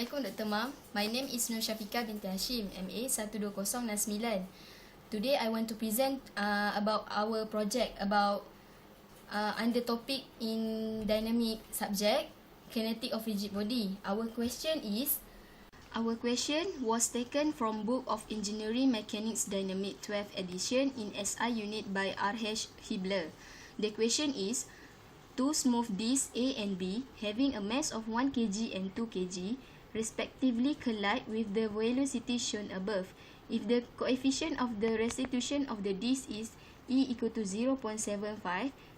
Assalamualaikum Dr. Mam. My name is Nur Syafiqah binti Hashim, MA 12069. Today I want to present about our project about under topic in dynamic subject, kinetic of rigid body. Our question was taken from Book of Engineering Mechanics Dynamic 12th edition in SI unit by R.H. Hibler. The question is, two smooth discs A and B having a mass of 1 kg and 2 kg respectively collide with the velocity shown above. If the coefficient of the restitution of the disc is E equal to 0.75,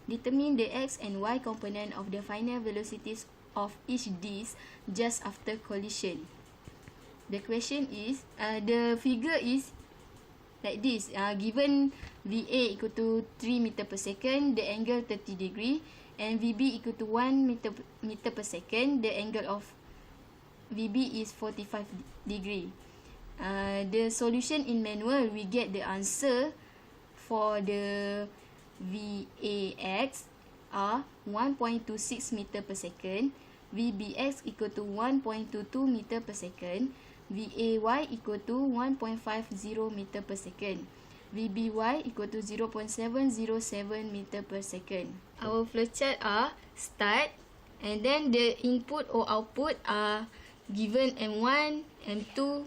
determine the x and y component of the final velocities of each disc just after collision. The question is, the figure is like this. Given VA equal to 3 meter per second, the angle 30 degree, and VB equal to 1 meter per second, the angle of VB is 45 degree. The solution in manual, we get the answer for the VAX are 1.26 meter per second, VBX equal to 1.22 meter per second, VAY equal to 1.50 meter per second, VBY equal to 0.707 meter per second. Our flowchart are start, and then the input or output are given M1, M2,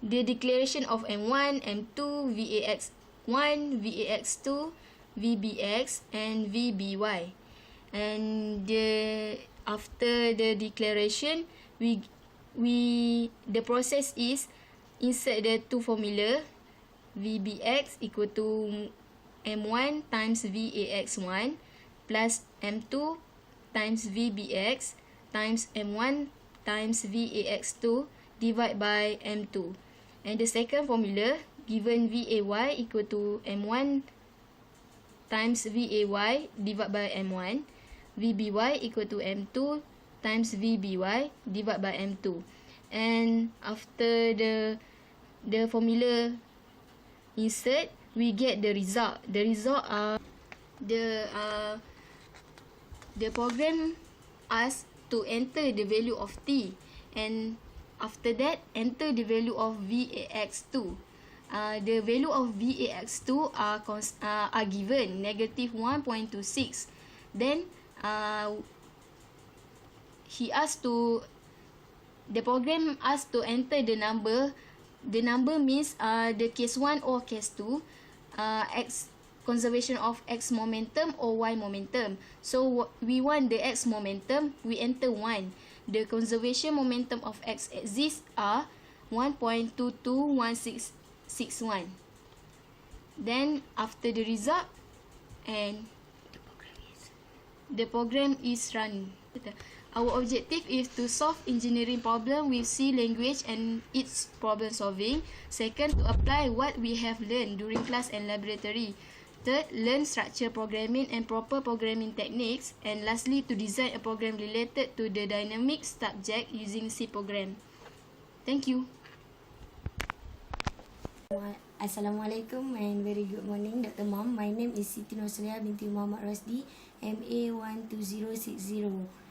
the declaration of M1, M2, VAX1, VAX2, VBX, and VBY. And after the declaration, the process is insert the two formula. VBX equal to M1 times VAX1 plus M2 times VBX times M1 times VAX2 divided by M2. And the second formula, given VAY equal to M1 times VAY divided by M1, VBY equal to M2 times VBY divided by M2. And after the formula insert, we get the result. The result are the program asks to enter the value of t, and after that enter the value of VAX2. The value of VAX2 are given negative 1.26. Then the program asks to enter the number. The number means the case 1 or case 2, x conservation of x momentum or y momentum. So we want the x momentum, we enter 1. The conservation momentum of x axis are 1.221661. Then after the result, and the program is running. Our objective is to solve engineering problem with C language and its problem solving. Second, to apply what we have learned during class and laboratory. Third, learn structure programming and proper programming techniques. And lastly, to design a program related to the dynamic subject using C program. Thank you. Assalamualaikum and very good morning, Dr. Mam. My name is Siti Nosria binti Muhammad Rasdi, MA 12060.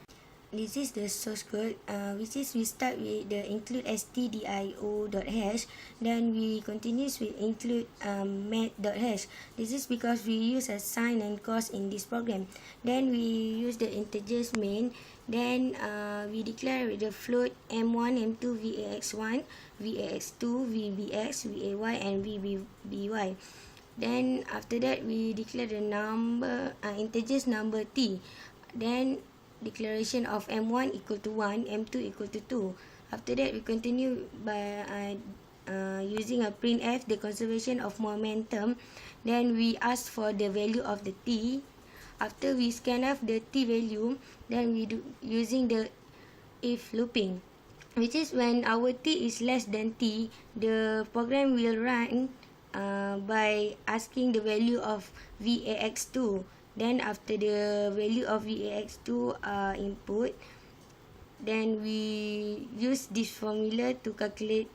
This is the source code, which is we start with the include stdio.hash, then we continues with include math.hash. This is because we use a sine and cos in this program. Then we use the integers main. Then we declare with the float M1, M2, VAX1, VAX2, VBX, VAY, and VBY. Then after that we declare the number integers number t. Then declaration of M1 equal to 1, M2 equal to 2. After that, we continue by using a printf, the conservation of momentum. Then we ask for the value of the t. After we scanf the t value, then we do using the if looping, which is when our t is less than t, the program will run by asking the value of VAX2. Then after the value of VAX2 input, then we use this formula to calculate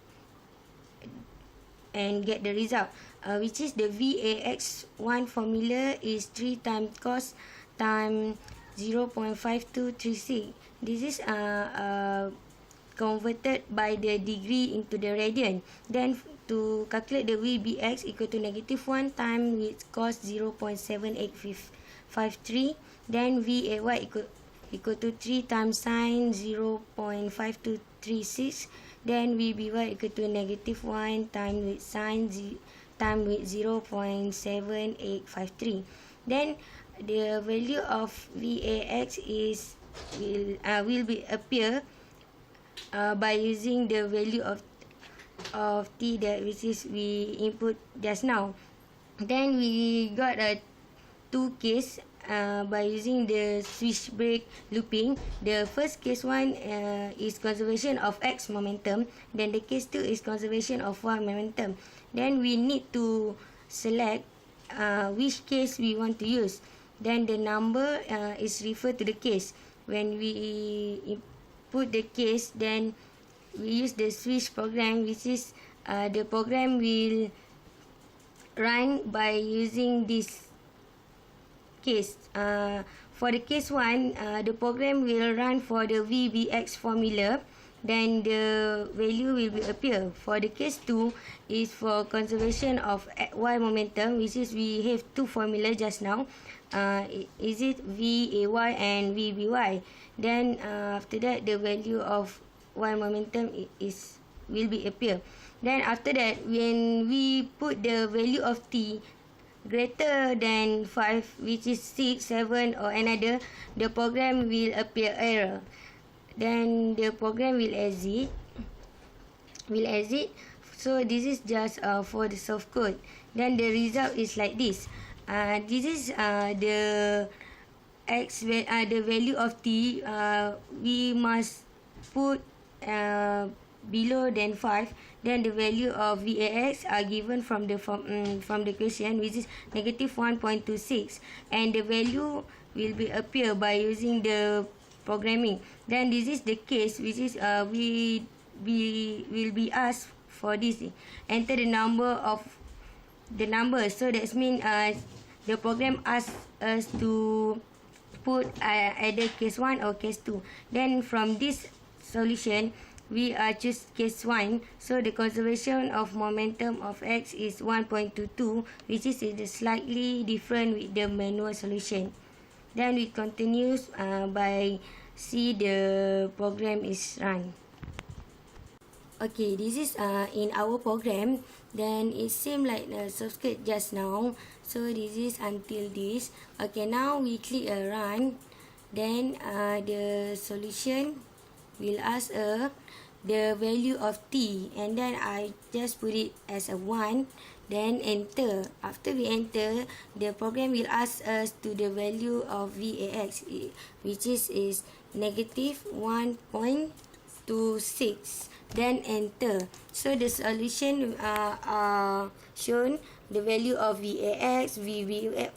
and get the result, which is the VAX1 formula is 3 times cos times 0.5236. This is converted by the degree into the radian. Then to calculate the VBX equal to -1 time with cos 0.7853. Then VAY equal to 3 times sine 0.5236. Then VBY equal to -1 time with sine time with 0.7853. Then the value of VAX will be appear by using the value of t that which is we input just now. Then we got a two case by using the switch brake looping. The first case one is conservation of x momentum. Then the case 2 is conservation of y momentum. Then we need to select which case we want to use. Then the number is referred to the case. When we input the case, then we use the switch program, which is the program will run by using this case. For the case 1, the program will run for the VBX formula. Then the value will be appear. For the case 2 is for conservation of y momentum, which is we have two formula just now. Is it VAY and VBY? Then after that, the value of y momentum will be appear. Then after that, when we put the value of t greater than 5, which is 6, 7 or another, the program will appear error. Then the program will exit. So this is just for the source code. Then the result is like this. This is the the value of t. We must put below than 5. Then the value of VAX are given from the equation, which is -1.26, and the value will be appear by using the programming. Then this is the case, which is we will be asked for this. Enter the number. So that means the program asks us to put either case 1 or case 2. Then from this solution, we choose case 1. So the conservation of momentum of x is 1.22, which is slightly different with the manual solution. Then we continue by see the program is run. Okay, this is in our program. Then it seems like the source code just now. So this is until this. Okay, now we click run. Then the solution will ask the value of t, and then I just put it as a 1. Then enter. After we enter, the program will ask us to the value of VAX, which is -1.26. Then enter. So the solution shown the value of VAX, VAY.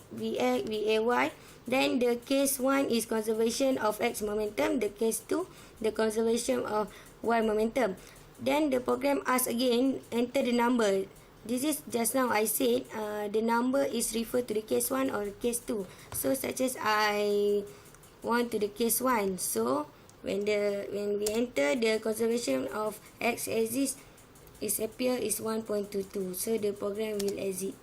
Then the case 1 is conservation of x momentum. The case 2, the conservation of y momentum. Then the program asks again, enter the number. This is just now I said the number is referred to the case 1 or case 2. So such as I want to the case 1. So when we enter, the conservation of x axis is 1.22. So the program will exit.